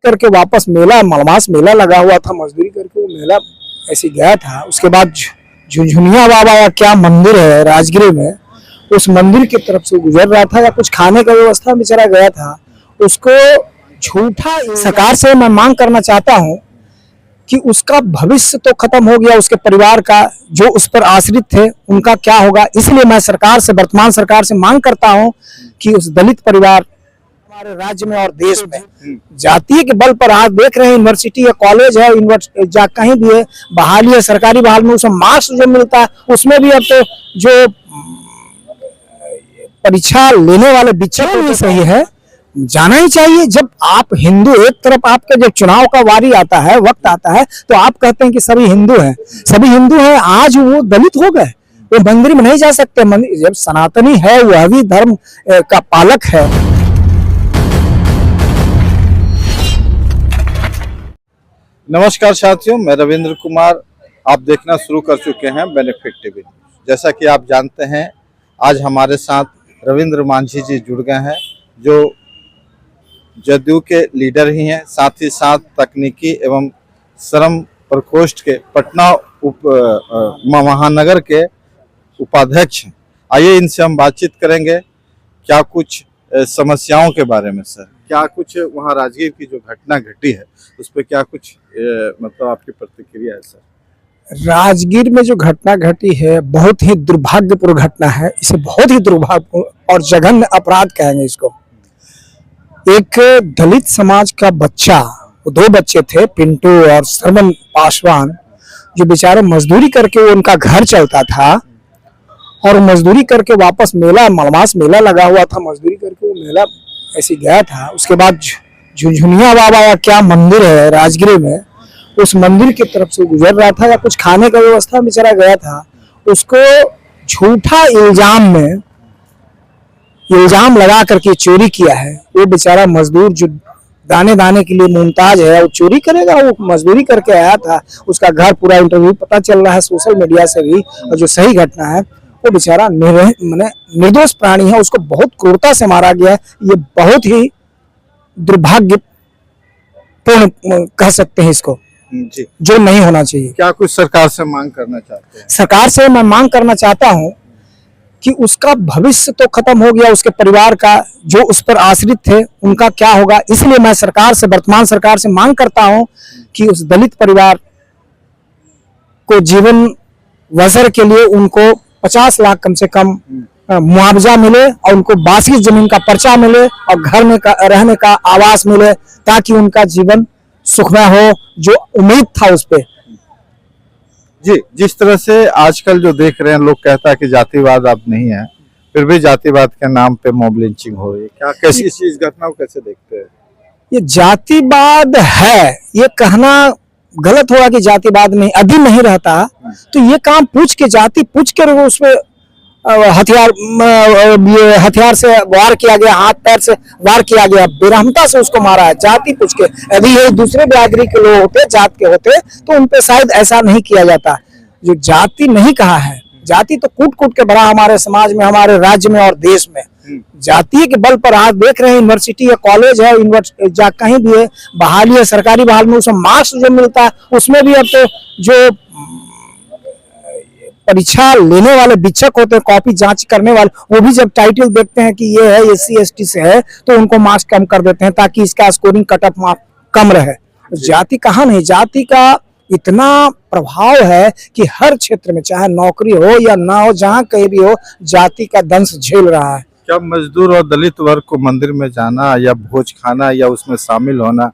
करके वापस मेला मलमास मेला लगा हुआ था, मजदूरी करके वो मेला ऐसे गया था। उसके बाद झुनझुनिया बाबा या क्या मंदिर है राजगीर में, उस मंदिर की तरफ से गुजर रहा था या कुछ खाने का व्यवस्था में चला गया था। उसको झूठा सरकार से मैं मांग करना चाहता हूं कि उसका भविष्य तो खत्म हो गया, उसके परिवार का जो उस पर आश्रित थे उनका क्या होगा। इसलिए मैं सरकार से, वर्तमान सरकार से मांग करता हूं कि उस दलित परिवार हमारे राज्य में और देश में जाति के बल पर आज देख रहे हैं यूनिवर्सिटी है, कॉलेज है, यूनिवर्सिटी कहीं भी है, बहाली है, सरकारी बहाल में उसमें मार्क्स जो मिलता है उसमें भी अब तो जो परीक्षा लेने वाले शिक्षक नहीं सही है। जाना ही चाहिए। जब आप हिंदू, एक तरफ आपके जब चुनाव का वारी आता है, वक्त आता है, तो आप कहते हैं कि सभी हिंदू हैं, सभी हिंदू हैं, आज वो दलित हो गए, वो मंदिर में नहीं जा सकते। जब सनातनी है, वह भी धर्म का पालक है। नमस्कार साथियों, मैं रविंद्र कुमार। आप देखना शुरू कर चुके हैं बेनिफिट टीवी। जैसा कि आप जानते हैं, आज हमारे साथ रविंद्र मांझी जी जुड़ गए हैं, जो जदयू के लीडर ही हैं, साथ ही साथ तकनीकी एवं श्रम प्रकोष्ठ के पटना महानगर के उपाध्यक्ष हैं। आइए इनसे हम बातचीत करेंगे, क्या कुछ समस्याओं के बारे में। सर, क्या कुछ वहाँ राजगीर की जो घटना घटी है उस पर क्या कुछ मतलब आपकी प्रतिक्रिया है सर? राजगीर में जो घटना घटी है बहुत ही दुर्भाग्यपूर्ण घटना है। इसे बहुत ही दुर्भाग्यपूर्ण और जघन्य अपराध कहेंगे इसको। एक दलित समाज का बच्चा, वो दो बच्चे थे, पिंटू और श्रवण पासवान, जो बेचारे मजदूरी करके वो उनका घर चलता था और मजदूरी करके वापस मेला मलमास मेला लगा हुआ था, मजदूरी करके वो मेला ऐसे गया था। उसके बाद झुनझुनिया बाबा या क्या मंदिर है राजगीर में, उस मंदिर की तरफ से गुजर रहा था या कुछ खाने का व्यवस्था में चला गया था। उसको झूठा इल्जाम लगा करके चोरी किया है। वो बेचारा मजदूर जो दाने दाने के लिए मुमताज है, वो चोरी करेगा? वो मजदूरी करके आया था, उसका घर पूरा इंटरव्यू पता चल रहा है सोशल मीडिया से भी। और जो सही घटना है, वो बेचारा निर्दोष प्राणी है, उसको बहुत क्रूरता से मारा गया है। ये बहुत ही दुर्भाग्यपूर्ण कह सकते हैं इसको जी, जो नहीं होना चाहिए। क्या कुछ सरकार से मांग करना चाहते हैं? सरकार से मैं मांग करना चाहता हूं कि उसका भविष्य तो खत्म हो गया, उसके परिवार का जो उस पर आश्रित थे उनका क्या होगा। इसलिए मैं सरकार से, वर्तमान सरकार से मांग करता हूं कि उस दलित परिवार को जीवन बसर के लिए उनको 50 लाख कम से कम मुआवजा मिले और उनको बासी जमीन का पर्चा मिले और घर में रहने का आवास मिले, ताकि उनका जीवन सुखमय हो, जो उम्मीद था उस पे। जी, जिस तरह से आजकल जो देख रहे हैं, लोग कहता है कि जातिवाद अब नहीं है, फिर भी जातिवाद के नाम पे मॉब लिंचिंग हो रही है, क्या कैसी इस घटना को कैसे देखते हैं? ये जातिवाद है, ये कहना गलत होगा कि जातिवाद नहीं, अभी नहीं रहता तो ये काम पूछ के, जाति पूछ के उसमें हथियार से वार किया गया, हाथ पैर से वार किया गया, बेरहमता से उसको मारा है जाति पूछ के। यदि ये दूसरे बिरादरी के लोग होते, जात के होते, तो उन पे शायद ऐसा नहीं किया जाता। जो जाति नहीं कहा है, जाति तो कूट कूट के भरा हमारे समाज में, हमारे राज्य में और देश में। जाति के बल पर आज देख रहे हैं यूनिवर्सिटी है, कॉलेज है, यूनिवर्सिटी कहीं भी है, बहाली है, सरकारी बहाल में उसमें मार्क्स जो मिलता है उसमें भी अब तो जो परीक्षा लेने वाले शिक्षक होते हैं, कॉपी जांच करने वाले, वो भी जब टाइटल देखते हैं कि ये है SC ST से है, तो उनको मार्क्स कम कर देते हैं ताकि इसका स्कोरिंग कट ऑफ मार्क्स कम रहे। जाति कहाँ नहीं, जाति का इतना प्रभाव है कि हर क्षेत्र में, चाहे नौकरी हो या ना हो, जहाँ कहीं भी हो, जाति का दंश झेल रहा है। क्या मजदूर और दलित वर्ग को मंदिर में जाना या भोज खाना या उसमें शामिल होना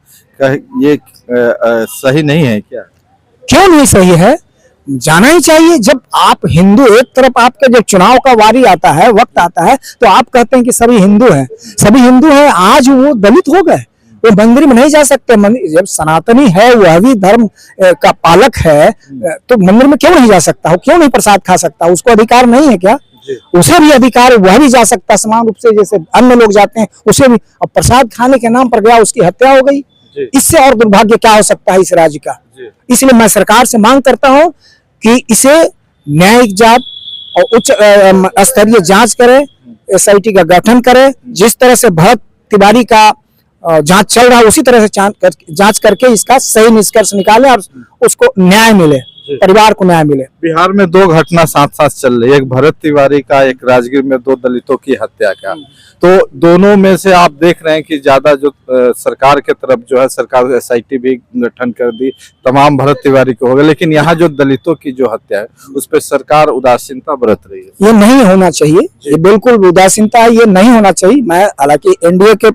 ये सही नहीं है क्या? क्यों नहीं सही है? जाना ही चाहिए। जब आप हिंदू, एक तरफ आपके जब चुनाव का वारी आता है, वक्त आता है, तो आप कहते हैं कि सभी हिंदू हैं, सभी हिंदू हैं, आज वो दलित हो गए, वो मंदिर में नहीं जा सकते। जब सनातनी है, वह भी धर्म का पालक है, तो मंदिर में क्यों नहीं जा सकता हो? क्यों नहीं प्रसाद खा सकता? उसको अधिकार नहीं है क्या? उसे भी अधिकार, वह भी जा सकता समान रूप से, जैसे अन्य लोग जाते हैं, उसे भी। और प्रसाद खाने के नाम पर गया, उसकी हत्या हो गई। इससे और दुर्भाग्य क्या हो सकता है इस राज्य का? इसलिए मैं सरकार से मांग करता हूं कि इसे न्यायिक जांच और उच्च स्तरीय जांच करे, SIT का गठन करे। जिस तरह से भरत तिवारी का जांच चल रहा है उसी तरह से जांच करके इसका सही निष्कर्ष निकाले और उसको न्याय मिले, परिवार को न्याय मिले। बिहार में दो घटना साथ साथ चल रही है, एक भरत तिवारी का, एक राजगीर में दो दलितों की हत्या का। तो दोनों में से आप देख रहे हैं कि ज्यादा जो सरकार के तरफ जो है, सरकार एसआईटी भी गठन कर दी, तमाम भरत तिवारी को हो गया, लेकिन यहाँ जो दलितों की जो हत्या है उस पर सरकार उदासीनता बरत रही है। ये नहीं होना चाहिए, ये बिल्कुल उदासीनता है, ये नहीं होना चाहिए। मैं हालांकि एनडीए के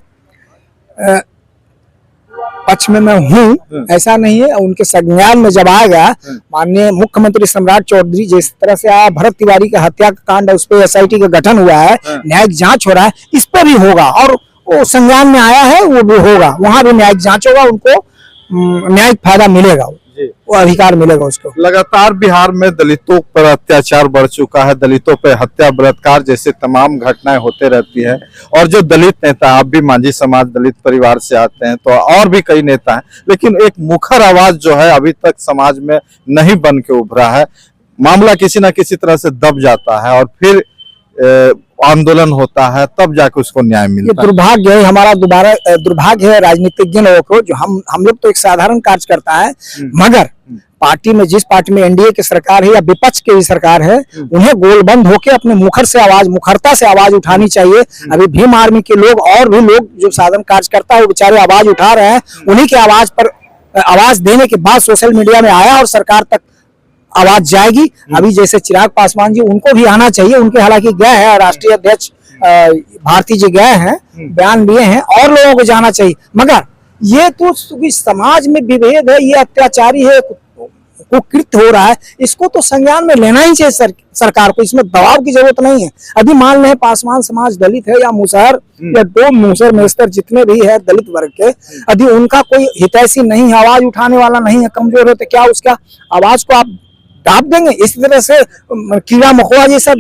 पक्ष में मैं हूँ, ऐसा नहीं है। उनके संज्ञान में जब आएगा माननीय मुख्यमंत्री सम्राट चौधरी जिस तरह से आया, भरत तिवारी का हत्या का कांड है उस पर एसआईटी का गठन हुआ है, न्यायिक जांच हो रहा है, इस पर भी होगा और वो संज्ञान में आया है, वो भी होगा, वहां भी न्यायिक जांच होगा, उनको न्यायिक फायदा मिलेगा, वो अधिकार मिलेगा उसको। लगातार बिहार में दलितों पर अत्याचार बढ़ चुका है, दलितों पर हत्या, बलात्कार जैसे तमाम घटनाएं होते रहती है। और जो दलित नेता, आप भी मांझी समाज दलित परिवार से आते हैं, तो और भी कई नेता हैं, लेकिन एक मुखर आवाज जो है अभी तक समाज में नहीं बन के उभरा है। मामला किसी न किसी तरह से दब जाता है और फिर आंदोलन होता है, तब जाके उसको न्याय मिलता है। दुर्भाग्य है हमारा, दुर्भाग्य है राजनीतिज्ञ लोगों को, जो हम लोग तो एक साधारण कार्यकर्ता है, मगर पार्टी में, जिस पार्टी में एनडीए की सरकार है या विपक्ष की सरकार है, उन्हें गोलबंद होकर अपने मुखरता से आवाज उठानी चाहिए। अभी भीम आर्मी के लोग और भी लोग जो साधारण कार्यकर्ता है वो बेचारे आवाज उठा रहे हैं, उन्हीं के आवाज पर आवाज देने के बाद सोशल मीडिया में आया और सरकार तक आवाज जाएगी। अभी जैसे चिराग पासवान जी, उनको भी आना चाहिए, उनके हालांकि गए हैं, राष्ट्रीय अध्यक्ष भारती जी गए हैं, बयान दिए हैं, और लोगों को जाना चाहिए। मगर ये तो समाज में विभेद है, ये अत्याचारी है, कुकृत्य हो रहा है, इसको तो संज्ञान में लेना ही चाहिए सरकार को, इसमें दबाव की जरूरत नहीं है। अभी मान लें पासवान समाज दलित है या मुसहर या डोम मुसहर मेस्तर जितने भी है दलित वर्ग के, यदि उनका कोई हितैषी नहीं है, आवाज उठाने वाला नहीं है, कमजोर है, तो क्या उसका आवाज को आप दाब देंगे? इस तरह से कीड़ा मकोड़ा ये सब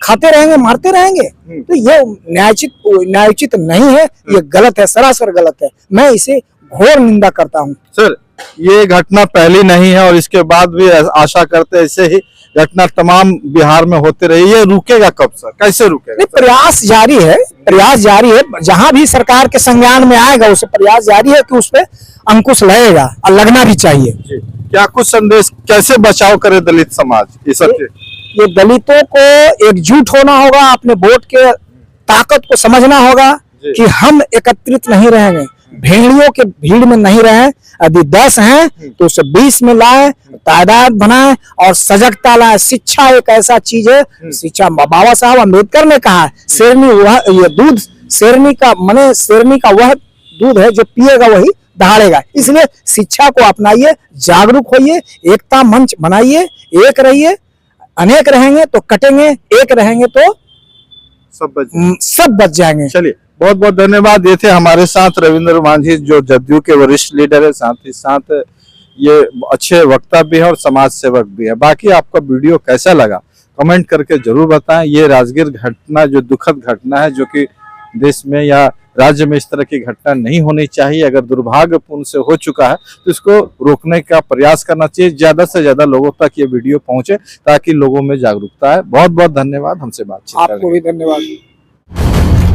खाते रहेंगे, मारते रहेंगे, तो ये न्यायोचित नहीं है, ये गलत है, सरासर गलत है। मैं इसे घोर निंदा करता हूँ। सर, ये घटना पहली नहीं है और इसके बाद भी आशा करते ऐसे ही घटना तमाम बिहार में होते रही। ये रुकेगा कब सर, कैसे रुकेगा? प्रयास जारी है, जहां भी सरकार के संज्ञान में आएगा उसे प्रयास जारी है कि उस पर अंकुश लगेगा और लगना भी चाहिए। क्या कुछ संदेश, कैसे बचाव करे दलित समाज इस सब? ये दलितों को एकजुट होना होगा, अपने वोट के ताकत को समझना होगा कि हम एकत्रित नहीं रहेंगे, भेड़ियों के भीड़ में नहीं रहे। यदि 10 हैं तो उसे 20 में लाए, तादाद बनाए और सजगता लाए। शिक्षा एक ऐसा चीज है, शिक्षा बाबा साहब अम्बेडकर ने कहा है, शेरनी वह ये दूध, शेरनी का वह दूध है जो पिएगा वही दहाड़ेगा। इसलिए शिक्षा को अपनाइए, जागरूक होइए, एकता मंच बनाइए, एक रहिए। अनेक रहेंगे तो कटेंगे, एक रहेंगे तो सब बच जाएंगे। चलिए, बहुत बहुत धन्यवाद। ये थे हमारे साथ रविंद्र मांझी, जो जदयू के वरिष्ठ लीडर है, साथ ही साथ ये अच्छे वक्ता भी है और समाज सेवक भी है। बाकी आपका वीडियो कैसा लगा कमेंट करके जरूर बताएं। ये राजगीर घटना जो दुखद घटना है, जो कि देश में या राज्य में इस तरह की घटना नहीं होनी चाहिए। अगर दुर्भाग्यपूर्ण से हो चुका है तो इसको रोकने का प्रयास करना चाहिए, ज्यादा से ज्यादा लोगों तक ये वीडियो पहुंचे ताकि लोगों में जागरूकता है। बहुत बहुत धन्यवाद हमसे बातचीत करने के लिए। आपको भी धन्यवाद।